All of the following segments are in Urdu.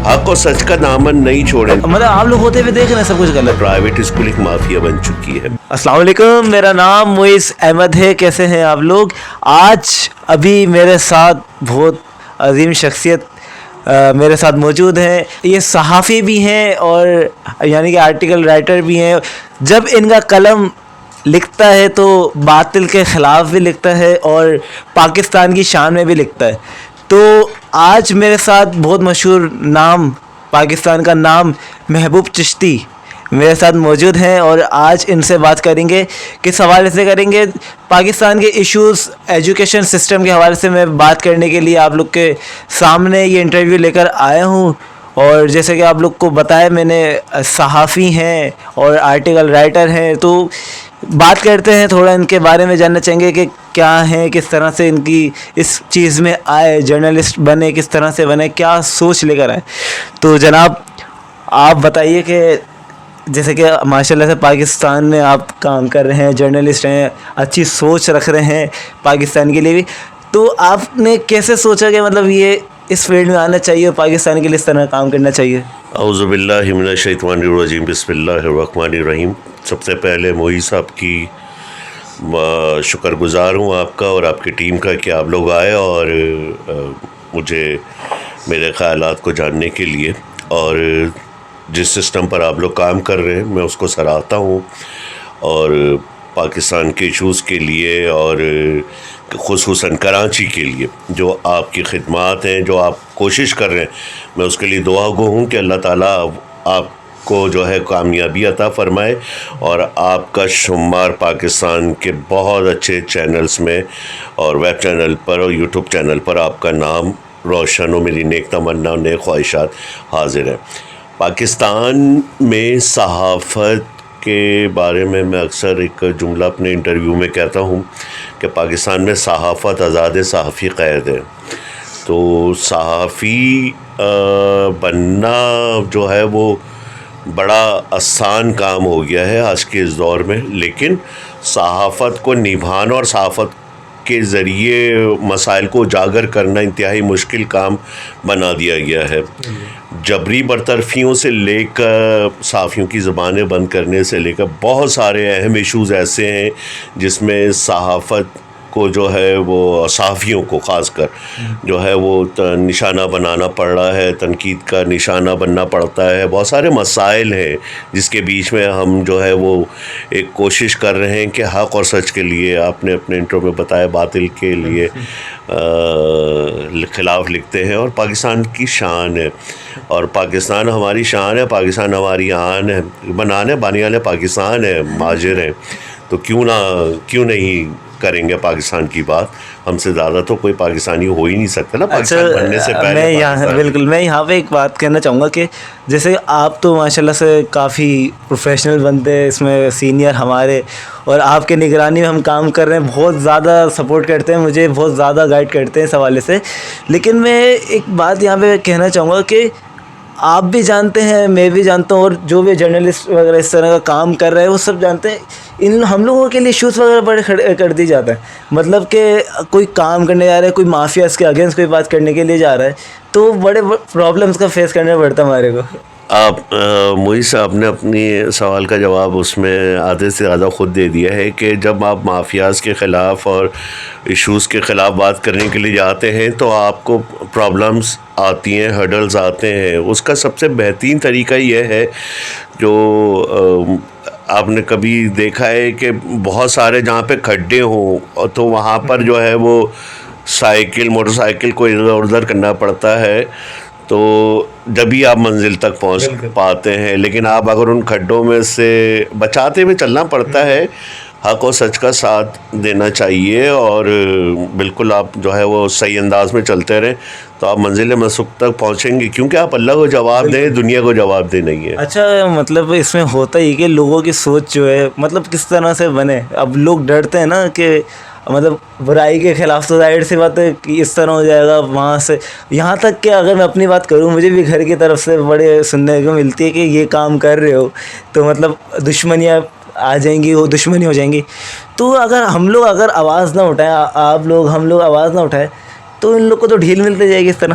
حق اور سچ کا دامن نہیں چھوڑیں. مطلب آپ لوگ ہوتے ہوئے دیکھ رہے ہیں سب کچھ غلط. پرائیویٹ اسکول ایک مافیا بن چکی ہے. السلام علیکم, میرا نام معیز احمد ہے. کیسے ہیں آپ لوگ؟ آج ابھی میرے ساتھ بہت عظیم شخصیت میرے ساتھ موجود ہیں. یہ صحافی بھی ہیں اور یعنی کہ آرٹیکل رائٹر بھی ہیں. جب ان کا قلم لکھتا ہے تو باطل کے خلاف بھی لکھتا ہے اور پاکستان کی شان میں بھی لکھتا ہے. تو آج میرے ساتھ بہت مشہور نام, پاکستان کا نام محبوب چشتی میرے ساتھ موجود ہیں اور آج ان سے بات کریں گے. کس حوالے سے کریں گے؟ پاکستان کے ایشوز, ایجوکیشن سسٹم کے حوالے سے میں بات کرنے کے لیے آپ لوگ کے سامنے یہ انٹرویو لے کر آیا ہوں. اور جیسے کہ آپ لوگ کو بتایا میں نے, صحافی ہیں اور آرٹیکل رائٹر ہیں. تو بات کرتے ہیں, تھوڑا ان کے بارے میں جاننا چاہیں گے کہ کیا ہیں, کس طرح سے ان کی اس چیز میں آئے, جرنلسٹ بنے کس طرح سے بنے, کیا سوچ لے کر آئے. تو جناب آپ بتائیے کہ جیسے کہ ماشاء اللہ سے پاکستان میں آپ کام کر رہے ہیں, جرنلسٹ ہیں, اچھی سوچ رکھ رہے ہیں پاکستان کے لیے بھی. تو آپ نے کیسے سوچا کہ مطلب یہ اس فیلڈ میں آنا چاہیے, پاکستان کے لیے اس طرح کام کرنا چاہیے؟ اعوذ باللہ من الشیطان الرجیم, بسم اللہ الرحمن الرحیم. سب سے پہلے معیز صاحب کی شکر گزار ہوں آپ کا اور آپ کی ٹیم کا کہ آپ لوگ آئے اور مجھے میرے خیالات کو جاننے کے لیے. اور جس سسٹم پر آپ لوگ کام کر رہے ہیں میں اس کو سراہتا ہوں, اور پاکستان کے ایشوز کے لیے اور خصوصاً کراچی کے لیے جو آپ کی خدمات ہیں, جو آپ کوشش کر رہے ہیں, میں اس کے لیے دعا گو ہوں کہ اللہ تعالیٰ آپ کو جو ہے کامیابی عطا فرمائے اور آپ کا شمار پاکستان کے بہت اچھے چینلز میں اور ویب چینل پر اور یوٹیوب چینل پر آپ کا نام روشن ہو. میری نیک تمنا اور نیک خواہشات حاضر ہیں. پاکستان میں صحافت کے بارے میں اکثر ایک جملہ اپنے انٹرویو میں کہتا ہوں کہ پاکستان میں صحافت آزاد, صحافی قید ہے. تو صحافی بننا جو ہے وہ بڑا آسان کام ہو گیا ہے آج کے اس دور میں, لیکن صحافت کو نبھانا اور صحافت کے ذریعے مسائل کو اجاگر کرنا انتہائی مشکل کام بنا دیا گیا ہے. جبری برطرفیوں سے لے کر صحافیوں کی زبانیں بند کرنے سے لے کر بہت سارے اہم ایشوز ایسے ہیں جس میں صحافت کو جو ہے وہ, صحافیوں کو خاص کر جو ہے وہ نشانہ بنانا پڑ رہا ہے, تنقید کا نشانہ بننا پڑتا ہے. بہت سارے مسائل ہیں جس کے بیچ میں ہم جو ہے وہ ایک کوشش کر رہے ہیں کہ حق اور سچ کے لیے, آپ نے اپنے انٹرو میں بتایا, باطل کے لیے خلاف لکھتے ہیں. اور پاکستان کی شان ہے اور پاکستان ہماری شان ہے, پاکستان ہماری آن ہے, بنانے بانیان پاکستان ہے, مہاجر ہیں. تو کیوں نہیں کریں گے پاکستان کی بات؟ ہم سے زیادہ تو کوئی پاکستانی ہو ہی نہیں سکتا نا پاکستان بننے سے پہلے. بالکل, میں یہاں پہ ایک بات کہنا چاہوں گا کہ جیسے آپ تو ماشاء اللہ سے کافی پروفیشنل بنتے ہیں, اس میں سینئر ہمارے, اور آپ کے نگرانی میں ہم کام کر رہے ہیں, بہت زیادہ سپورٹ کرتے ہیں مجھے, بہت زیادہ گائیڈ کرتے ہیں اس حوالے سے. لیکن میں ایک بات یہاں پہ کہنا چاہوں گا کہ آپ بھی جانتے ہیں, میں بھی جانتا ہوں, اور جو بھی جرنلسٹ وغیرہ اس طرح کا کام کر رہے ہیں وہ سب جانتے ہیں, ان ہم لوگوں کے لیے ایشوز وغیرہ بڑے کر دی جاتا ہے. مطلب کہ کوئی کام کرنے جا رہا ہے, کوئی مافیاز کے اگینسٹ کوئی بات کرنے کے لیے جا رہا ہے, تو بڑے پرابلمس کا فیس کرنا پڑتا ہے ہمارے کو. آپ معیز صاحب نے اپنی سوال کا جواب اس میں آدھے سے زیادہ خود دے دیا ہے کہ جب آپ مافیاز کے خلاف اور ایشوز کے خلاف بات کرنے کے لیے جاتے ہیں تو آپ کو پرابلمس آتی ہیں, ہرڈلز آتے ہیں. اس کا سب سے بہترین طریقہ یہ ہے, جو آپ نے کبھی دیکھا ہے کہ بہت سارے جہاں پہ کھڈے ہوں تو وہاں پر جو ہے وہ موٹر سائیکل کو ادھر ادھر کرنا پڑتا ہے, تو جبھی آپ منزل تک پہنچ پاتے ہیں. لیکن آپ اگر ان کھڈوں میں سے بچاتے ہوئے چلنا پڑتا ہے, حق و سچ کا ساتھ دینا چاہیے اور بالکل آپ جو ہے وہ صحیح انداز میں چلتے رہیں تو آپ منزل مسوق تک پہنچیں گے, کیونکہ آپ اللہ کو جواب دیں, دنیا کو جواب دے نہیں ہے. اچھا, مطلب اس میں ہوتا ہی کہ لوگوں کی سوچ جو ہے مطلب کس طرح سے بنے. اب لوگ ڈرتے ہیں نا کہ مطلب برائی کے خلاف, تو ظاہر سی بات ہے کہ اس طرح ہو جائے گا. وہاں سے یہاں تک کہ اگر میں اپنی بات کروں, مجھے بھی گھر کی طرف سے بڑے سننے کو ملتی ہے کہ یہ کام کر رہے ہو تو مطلب دشمنیاں آ جائیں گی, وہ دشمنی ہو جائیں گی. تو اگر ہم لوگ آواز نہ اٹھائیں, آپ لوگ ہم لوگ آواز نہ اٹھائیں تو ان لوگ کو تو ڈھیل ملتی جائے گی اس طرح.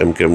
MKM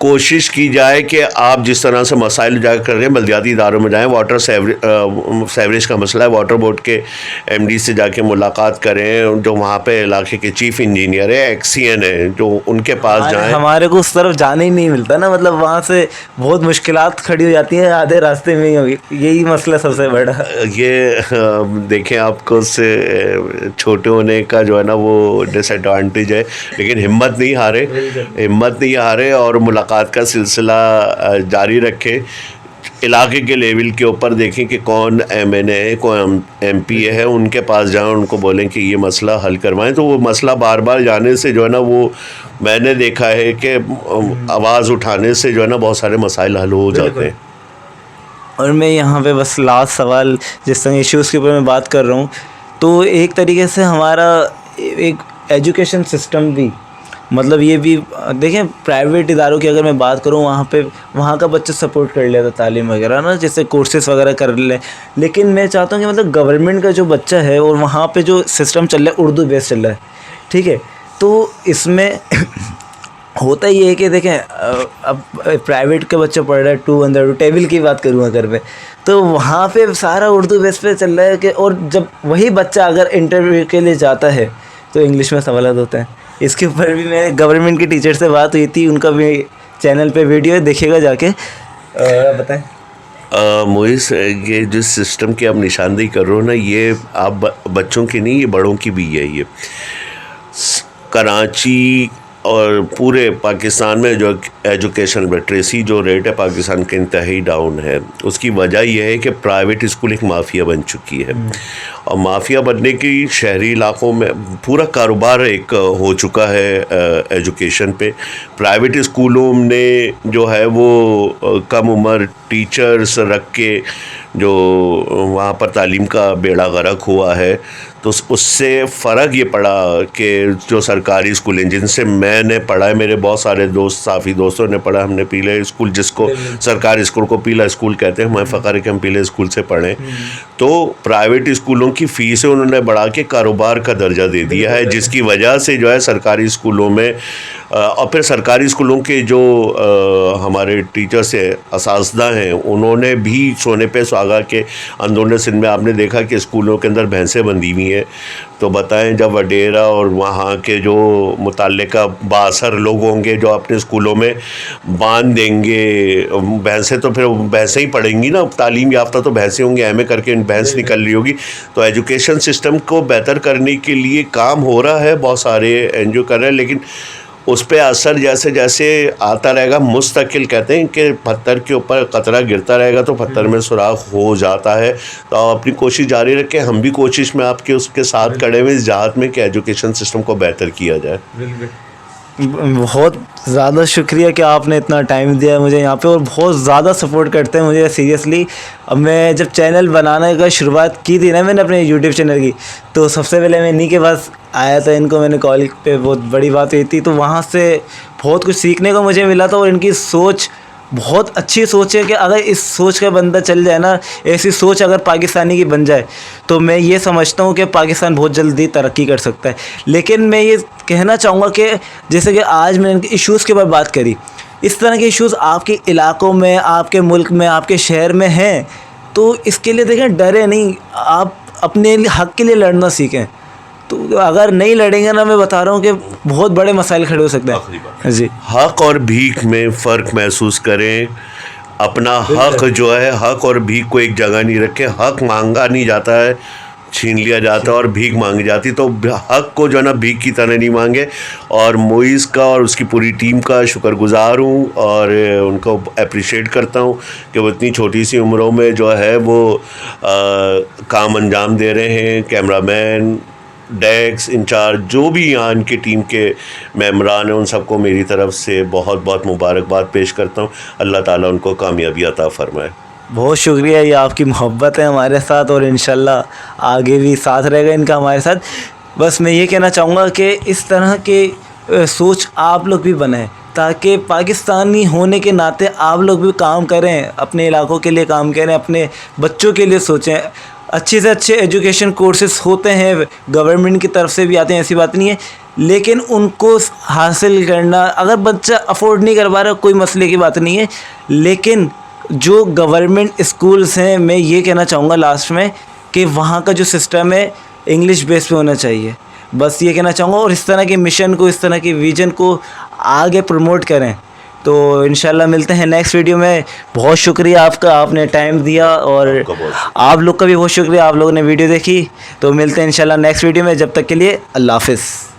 کوشش کی جائے کہ آپ جس طرح سے مسائل اجاگر کر رہے ہیں بلدیاتی اداروں میں جائیں. واٹر سیوریج کا مسئلہ ہے, واٹر بورڈ کے ایم ڈی سے جا کے ملاقات کریں, جو وہاں پہ علاقے کے چیف انجینئر ہے, ایکسین ہے, جو ان کے پاس جائیں. ہمارے کو اس طرف جانے ہی نہیں ملتا نا, مطلب وہاں سے بہت مشکلات کھڑی ہو جاتی ہیں آدھے راستے میں ہی, یہی مسئلہ سب سے بڑا. یہ دیکھیں آپ کو اس سے چھوٹے ہونے کا جو ہے نا وہ ڈس ایڈوانٹیج ہے, لیکن ہمت نہیں ہارے اور ملاقات کا سلسلہ جاری رکھے. علاقے کے لیول کے اوپر دیکھیں کہ کون ایم این اے ہے, کون ایم پی اے ہے, ان کے پاس جائیں, ان کو بولیں کہ یہ مسئلہ حل کروائیں. تو وہ مسئلہ بار بار جانے سے جو ہے نا وہ میں نے دیکھا ہے کہ آواز اٹھانے سے جو ہے نا بہت سارے مسائل حل ہو جاتے ہیں. اور میں یہاں پہ بس لاسٹ سوال, جس طرح ایشوز کے اوپر میں بات کر رہا ہوں, تو ایک طریقے سے ہمارا ایک ایجوکیشن سسٹم بھی, مطلب یہ بھی دیکھیں پرائیویٹ اداروں کی اگر میں بات کروں, وہاں کا بچہ سپورٹ کر لیتا تعلیم وغیرہ نا, جیسے کورسز وغیرہ کر لیں. لیکن میں چاہتا ہوں کہ مطلب گورنمنٹ کا جو بچہ ہے اور وہاں پہ جو سسٹم چل رہا ہے اردو بیس چل رہا ہے, ٹھیک ہے, تو اس میں ہوتا یہ ہے کہ دیکھیں اب پرائیویٹ کے بچے پڑھ رہے ہیں 200 ٹیبل کی بات کروں اگر میں, تو وہاں پہ سارا اردو بیس پہ چل رہا ہے کہ, اور جب وہی بچہ اگر انٹرویو کے لیے جاتا ہے تو انگلش میں سوالات ہوتے ہیں. اس کے اوپر بھی میں گورنمنٹ کے ٹیچر سے بات ہوئی تھی, ان کا بھی چینل پہ ویڈیو ہے, دیکھے گا جا کے. بتائیں موئس, یہ جس سسٹم کی آپ نشاندہی کر رہے ہو نا, یہ آپ بچوں کی نہیں, یہ بڑوں کی بھی ہے. یہ کراچی اور پورے پاکستان میں جو ایجوکیشن لٹریسی جو ریٹ ہے پاکستان کے انتہائی ڈاؤن ہے. اس کی وجہ یہ ہے کہ پرائیویٹ اسکول ایک مافیا بن چکی ہے, اور مافیا بننے کی شہری علاقوں میں پورا کاروبار ایک ہو چکا ہے ایجوکیشن پہ. پرائیویٹ اسکولوں نے جو ہے وہ کم عمر ٹیچرز رکھ کے جو وہاں پر تعلیم کا بیڑا غرق ہوا ہے. تو اس سے فرق یہ پڑا کہ جو سرکاری اسکول ہیں جن سے میں نے پڑھا ہے, میرے بہت سارے دوست صافی دوستوں نے پڑھا, ہم نے پیلے اسکول, جس کو سرکاری اسکول کو پیلا اسکول کہتے ہیں, ہمیں فخر ہے کہ ہم پیلے اسکول سے پڑھیں. تو پرائیویٹ اسکولوں کی فیسیں انہوں نے بڑھا کے کاروبار کا درجہ دے دیا ہے, جس کی وجہ سے جو ہے سرکاری اسکولوں میں, اور پھر سرکاری اسکولوں کے جو ہمارے ٹیچرس ہیں, اساتذہ ہیں, انہوں نے بھی سونے پہ سہاگا کے اندرون سندھ میں آپ نے دیکھا کہ اسکولوں کے اندر بھینسیں بندھی ہوئی ہیں. تو بتائیں جب وڈیرا اور وہاں کے جو متعلقہ بااثر لوگ ہوں گے جو اپنے اسکولوں میں باندھ دیں گے بھینسیں, تو پھر بھینسیں ہی پڑھیں گی نا, تعلیم یافتہ تو بھینسیں ہوں گی, ایم اے کر کے بھینس نکل رہی ہوگی. تو ایجوکیشن سسٹم کو بہتر کرنے کے لیے کام ہو رہا ہے, بہت سارے این جی او کر رہے ہیں, لیکن اس پہ اثر جیسے جیسے آتا رہے گا مستقل, کہتے ہیں کہ پتھر کے اوپر قطرہ گرتا رہے گا تو پتھر میں سوراخ ہو جاتا ہے. تو آپ اپنی کوشش جاری رکھیں, ہم بھی کوشش میں آپ کے اس کے ساتھ کھڑے ہوئے اس جہاد میں کہ ایجوکیشن سسٹم کو بہتر کیا جائے. بہت زیادہ شکریہ کہ آپ نے اتنا ٹائم دیا مجھے یہاں پہ, اور بہت زیادہ سپورٹ کرتے ہیں مجھے سیریسلی. اب میں جب چینل بنانے کا شروعات کی تھی نا میں نے اپنے یوٹیوب چینل کی, تو سب سے پہلے میں انہیں کے پاس آیا تھا, ان کو میں نے کال پہ بہت بڑی بات ہوئی تھی, تو وہاں سے بہت کچھ سیکھنے کو مجھے ملا تھا. اور ان کی سوچ بہت اچھی سوچ ہے کہ اگر اس سوچ کا بندہ چل جائے نا, ایسی سوچ اگر پاکستانی کی بن جائے, تو میں یہ سمجھتا ہوں کہ پاکستان بہت جلدی ترقی کر سکتا ہے. لیکن میں یہ کہنا چاہوں گا کہ جیسے کہ آج میں نے ان کے ایشوز کے اوپر بات کری, اس طرح کے ایشوز آپ کے علاقوں میں, آپ کے ملک میں, آپ کے شہر میں ہیں, تو اس کے لیے دیکھیں ڈرے نہیں, آپ اپنے حق کے لیے لڑنا سیکھیں. تو اگر نہیں لڑیں گے نا, میں بتا رہا ہوں کہ بہت بڑے مسائل کھڑے ہو سکتے ہیں. جی, حق اور بھیک میں فرق محسوس کریں. اپنا حق جو ہے, حق اور بھیک کو ایک جگہ نہیں رکھیں. حق مانگا نہیں جاتا ہے, چھین لیا جاتا ہے, اور بھیک مانگی جاتی. تو حق کو جو ہے نا بھیک کی طرح نہیں مانگے. اور موئز کا اور اس کی پوری ٹیم کا شکر گزار ہوں, اور ان کو اپریشیٹ کرتا ہوں کہ وہ اتنی چھوٹی سی عمروں میں جو ہے وہ کام انجام دے رہے ہیں. کیمرہ مین, ڈیکس انچارج, جو بھی یہاں ان کی ٹیم کے ممبران ہیں, ان سب کو میری طرف سے بہت بہت مبارکباد پیش کرتا ہوں. اللہ تعالیٰ ان کو کامیابی عطا فرمائے. بہت شکریہ, یہ آپ کی محبت ہے ہمارے ساتھ, اور انشاءاللہ آگے بھی ساتھ رہے گا ان کا ہمارے ساتھ. بس میں یہ کہنا چاہوں گا کہ اس طرح کے سوچ آپ لوگ بھی بنائیں, تاکہ پاکستانی ہونے کے ناطے آپ لوگ بھی کام کریں, اپنے علاقوں کے لیے کام کریں, اپنے بچوں کے لیے سوچیں. اچھے سے اچھے ایجوکیشن کورسز ہوتے ہیں, گورنمنٹ کی طرف سے بھی آتے ہیں, ایسی بات نہیں ہے, لیکن ان کو حاصل کرنا, اگر بچہ افورڈ نہیں کر پا رہا کوئی مسئلے کی بات نہیں ہے, لیکن جو گورنمنٹ اسکولس ہیں میں یہ کہنا چاہوں گا لاسٹ میں کہ وہاں کا جو سسٹم ہے انگلش بیس پہ ہونا چاہیے. بس یہ کہنا چاہوں گا, اور اس طرح کے مشن کو, اس طرح کے ویژن کو آگے پروموٹ کریں. تو انشاءاللہ ملتے ہیں نیکسٹ ویڈیو میں. بہت شکریہ آپ کا, آپ نے ٹائم دیا, اور آپ لوگ کا بھی بہت شکریہ, آپ لوگوں نے ویڈیو دیکھی. تو ملتے ہیں انشاءاللہ نیکسٹ ویڈیو میں, جب تک کے لیے اللہ حافظ.